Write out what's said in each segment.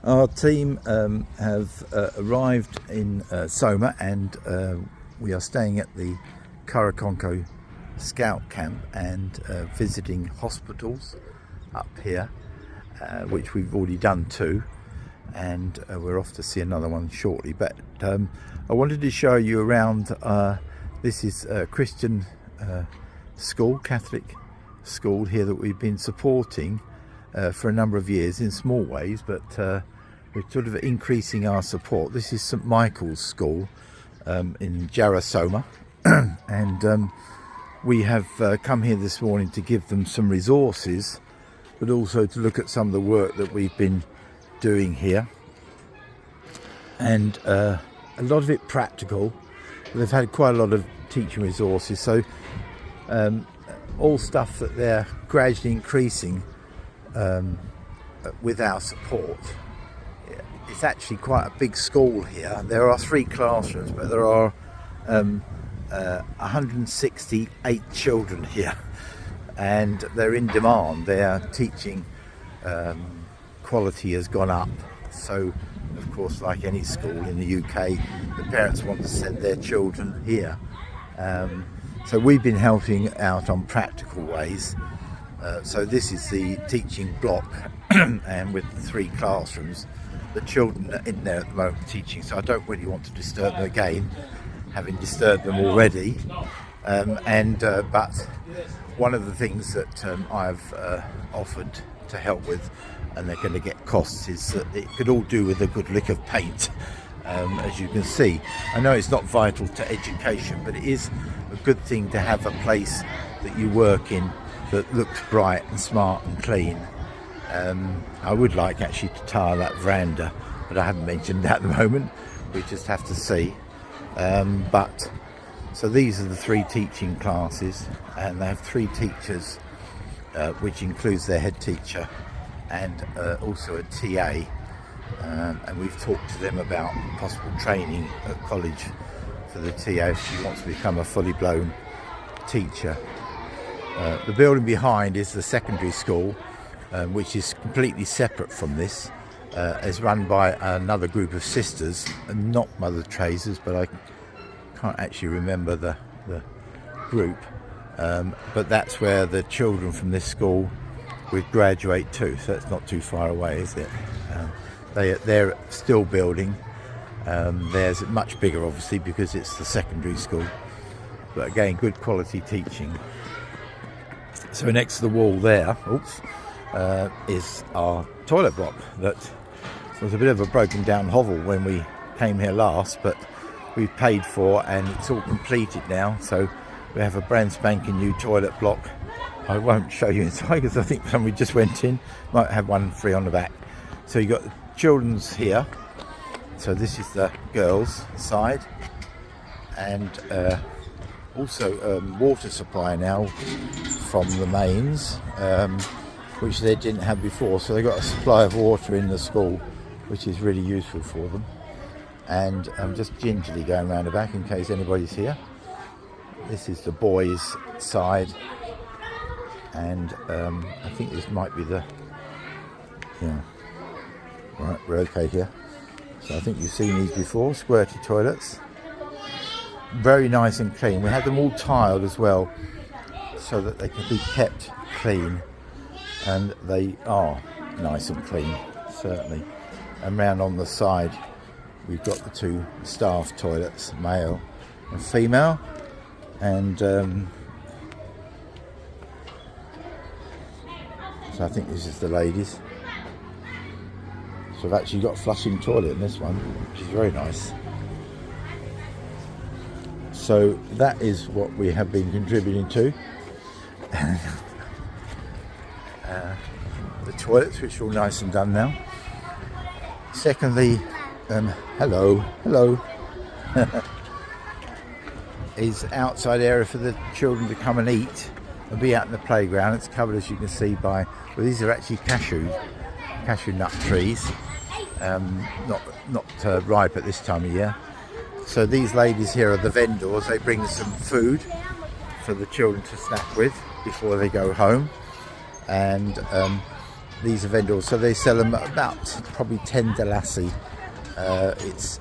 Our team have arrived in Soma, and we are staying at the Karakonko Scout Camp and visiting hospitals up here, which we've already done two, and we're off to see another one shortly. But I wanted to show you around. This is a Christian school, Catholic school here that we've been supporting for a number of years in small ways, but we're sort of increasing our support. This is St Michael's School in Jarra, Soma, and we have come here this morning to give them some resources, but also to look at some of the work that we've been doing here, and a lot of it practical. They've had quite a lot of teaching resources, so all stuff that they're gradually increasing with our support. It's actually quite a big school here. There are 3 classrooms, but there are 168 children here, and they're in demand. Their teaching quality has gone up, so of course, like any school in the UK, the parents want to send their children here. So we've been helping out on practical ways. So this is the teaching block, and with the 3 classrooms. The children are in there at the moment teaching, so I don't really want to disturb them again, having disturbed them already. But one of the things that I've offered to help with, and they're going to get costs, is that it could all do with a good lick of paint. As you can see, I know it's not vital to education, but it is a good thing to have a place that you work in that looks bright and smart and clean. I would like actually to tile that veranda, but I haven't mentioned that at the moment. We just have to see. So these are the 3 teaching classes, and they have 3 teachers, which includes their head teacher and also a TA. And we've talked to them about possible training at college for the TA if she wants to become a fully blown teacher. The building behind is the secondary school, which is completely separate from this. It's run by another group of sisters, and not Mother Teresa's, but I can't actually remember the group. But that's where the children from this school would graduate to, so it's not too far away, is it? They're still building. Theirs is much bigger, obviously, because it's the secondary school. But again, good quality teaching. So next to the wall there, is our toilet block that was a bit of a broken down hovel when we came here last, but we've paid for, and it's all completed now. So we have a brand spanking new toilet block. I won't show you inside because I think when we just went in, might have one free on the back. So you've got the children's here. So this is the girls' side, and also water supply now from the mains, which they didn't have before. So they've got a supply of water in the school, which is really useful for them. And I'm just gingerly going around the back in case anybody's here. This is the boys' side, and I think this might be the, right, we're okay here. So I think you've seen these before, squirty toilets. Very nice and clean. We had them all tiled as well, so that they can be kept clean, and they are nice and clean, certainly. And round on the side we've got the 2 staff toilets, male and female, and so I think this is the ladies. So I've actually got a flushing toilet in this one, which is very nice. So that is what we have been contributing to. The toilets, which are all nice and done now. Secondly, hello, is outside area for the children to come and eat and be out in the playground. It's covered, as you can see, by, well, these are actually cashew nut trees, not ripe at this time of year. So these ladies here are the vendors. They bring some food for the children to snack with before they go home, and these are vendors, so they sell them at about probably 10 Delassie. It's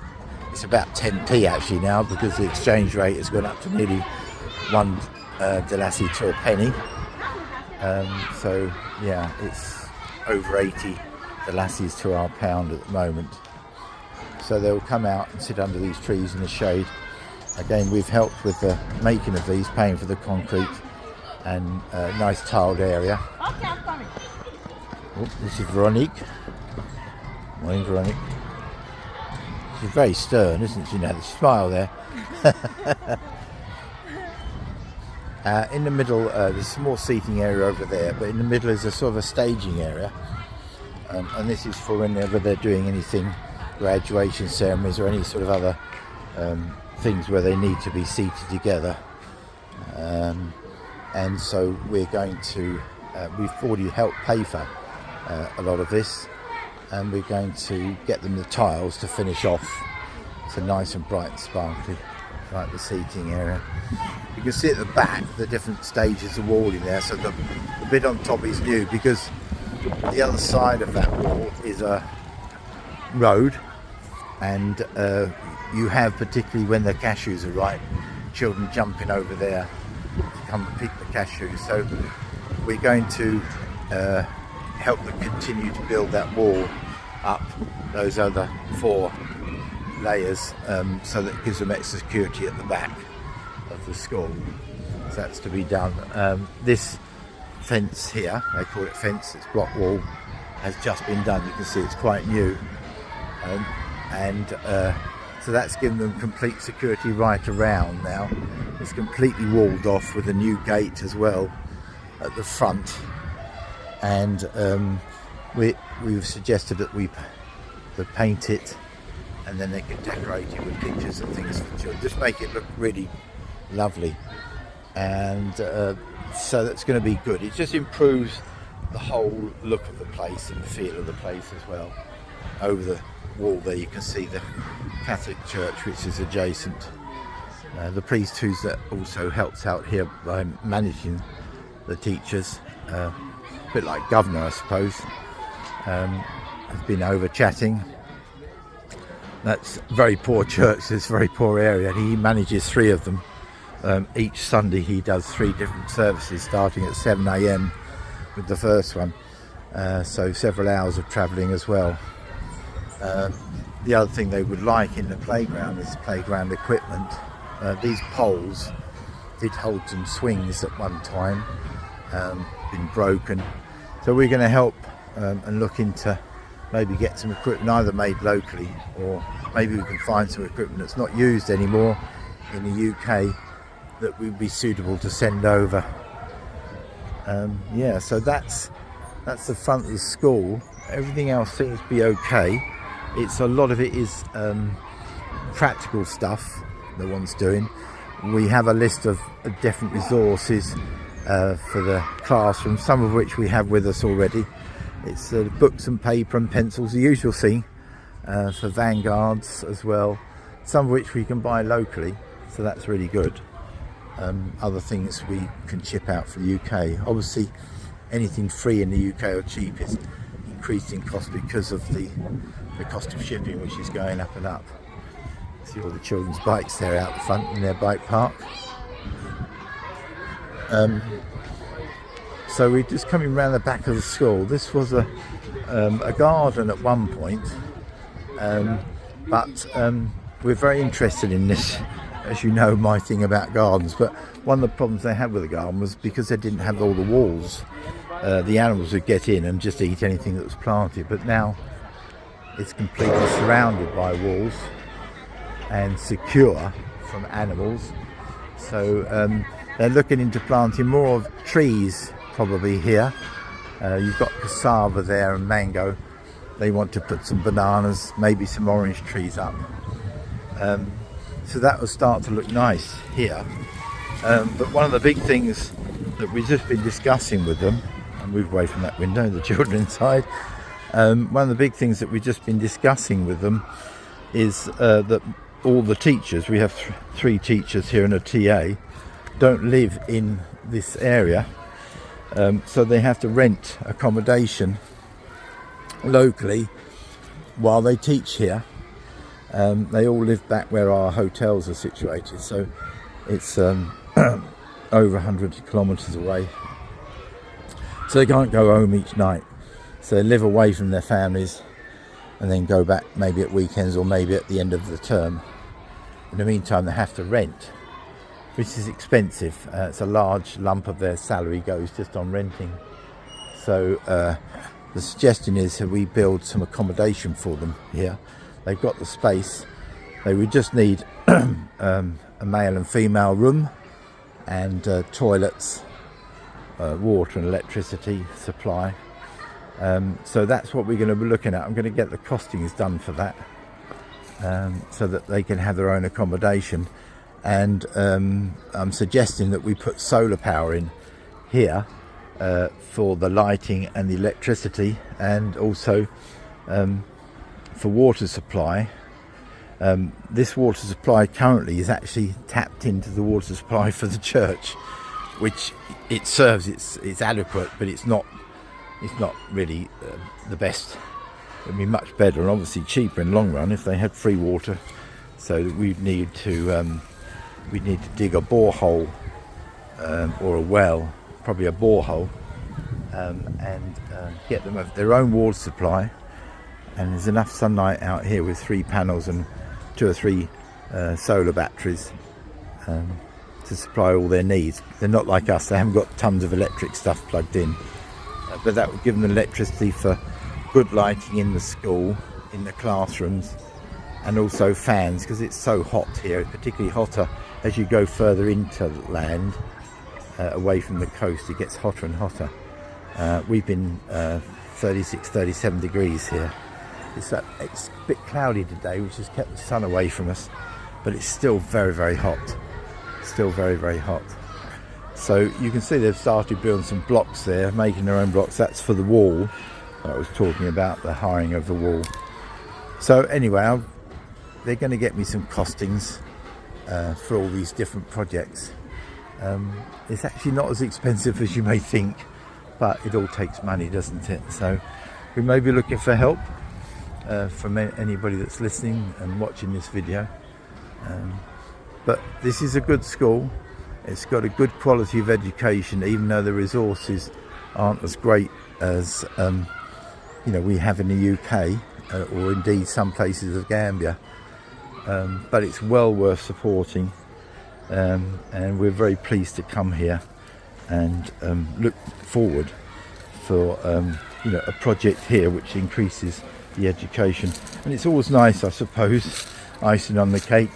about 10p actually now, because the exchange rate has gone up to nearly 1 Delassie to a penny. So yeah, it's over 80 Delassies to our pound at the moment. So they'll come out and sit under these trees in the shade. Again, we've helped with the making of these, paying for the concrete and a nice tiled area. Okay, I'm coming. Oh, this is Veronique. Morning, Veronique. She's very stern, isn't she? Now, the smile there. In the middle, there's some more seating area over there, but in the middle is a sort of a staging area. And this is for whenever they're doing anything, graduation ceremonies or any sort of other things where they need to be seated together. And so we're going to, we've already helped pay for a lot of this, and we're going to get them the tiles to finish off. So nice and bright and sparkly, like the seating area. You can see at the back the different stages of walling there. So the bit on top is new, because the other side of that wall is a road, and you have, particularly when the cashews are ripe, children jumping over there to come and pick the cashews. So we're going to help them continue to build that wall up, those other 4 layers, so that it gives them extra security at the back of the school. So that's to be done. This fence here, they call it fence, it's block wall, has just been done. You can see it's quite new, so that's given them complete security right around now. It's completely walled off with a new gate as well at the front, and we've suggested that we paint it, and then they can decorate it with pictures and things for children, just make it look really lovely. And so that's going to be good. It just improves the whole look of the place and the feel of the place as well. Over the wall there you can see the Catholic church, which is adjacent. The priest, who's also helps out here by managing the teachers, a bit like governor I suppose, has been over chatting. That's a very poor church, this very poor area, and he manages 3 of them. Each Sunday he does 3 different services, starting at 7 AM with the first one, so several hours of travelling as well. The other thing they would like in the playground is playground equipment. These poles did hold some swings at one time, been broken, so we're going to help and look into maybe get some equipment either made locally, or maybe we can find some equipment that's not used anymore in the UK that would be suitable to send over. Yeah, so that's the front of the school. Everything else seems to be okay. It's a lot of it is practical stuff the one's doing. We have a list of different resources for the classroom, some of which we have with us already. It's books and paper and pencils, the usual thing, for vanguards as well, some of which we can buy locally, so that's really good. Other things we can ship out from the UK. Obviously anything free in the UK or cheap is increasing cost because of the cost of shipping, which is going up and up. See all the children's bikes there out the front in their bike park. So we're just coming around the back of the school. This was a garden at one point, but we're very interested in this. As you know, my thing about gardens, but one of the problems they had with the garden was because they didn't have all the walls, the animals would get in and just eat anything that was planted. But now it's completely surrounded by walls and secure from animals, so they're looking into planting more of trees probably here. You've got cassava there and mango. They want to put some bananas, maybe some orange trees up. So that will start to look nice here. But one of the big things that we've just been discussing with them, I'll move away from that window, the children inside. One of the big things that we've just been discussing with them is that all the teachers, we have 3 teachers here and a TA, don't live in this area, so they have to rent accommodation locally while they teach here. They all live back where our hotels are situated, so it's over 100 kilometres away, so they can't go home each night, so they live away from their families and then go back maybe at weekends or maybe at the end of the term. In the meantime, they have to rent, which is expensive. It's a large lump of their salary goes just on renting. So the suggestion is that we build some accommodation for them here. They've got the space. They would just need a male and female room and toilets, water and electricity supply. So that's what we're going to be looking at. I'm going to get the costings done for that, so that they can have their own accommodation. And I'm suggesting that we put solar power in here for the lighting and the electricity, and also for water supply. This water supply currently is actually tapped into the water supply for the church, which it serves. It's adequate, but it's not really the best. It'd be much better and obviously cheaper in the long run if they had free water. So we'd need to dig a borehole or a well, probably a borehole, and get them their own water supply. And there's enough sunlight out here with 3 panels and 2 or 3 solar batteries to supply all their needs. They're not like us, they haven't got tons of electric stuff plugged in, but that would give them electricity for good lighting in the school, in the classrooms, and also fans, because it's so hot here. It's particularly hotter as you go further into land, away from the coast. It gets hotter and hotter. We've been 36, 37 degrees here. It's a bit cloudy today, which has kept the sun away from us, but it's still very, very hot. Still very, very hot. So you can see they've started building some blocks there, making their own blocks. That's for the wall I was talking about, the hiring of the wall. So anyway, they're going to get me some costings for all these different projects. It's actually not as expensive as you may think, but it all takes money, doesn't it? So we may be looking for help from anybody that's listening and watching this video. But this is a good school. It's got a good quality of education, even though the resources aren't as great as we have in the UK, or indeed some places of Gambia. But it's well worth supporting, and we're very pleased to come here and look forward for a project here which increases the education. And it's always nice, I suppose, icing on the cake,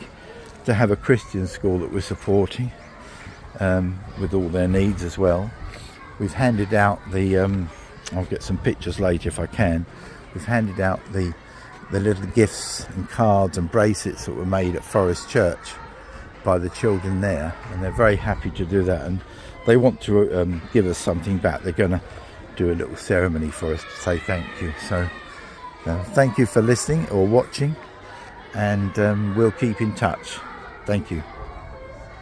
to have a Christian school that we're supporting, with all their needs as well. We've handed out the I'll get some pictures later if I can. We've handed out the little gifts and cards and bracelets that were made at Forest Church by the children there, and they're very happy to do that, and they want to give us something back. They're going to do a little ceremony for us to say thank you. So thank you for listening or watching, and we'll keep in touch. Thank you.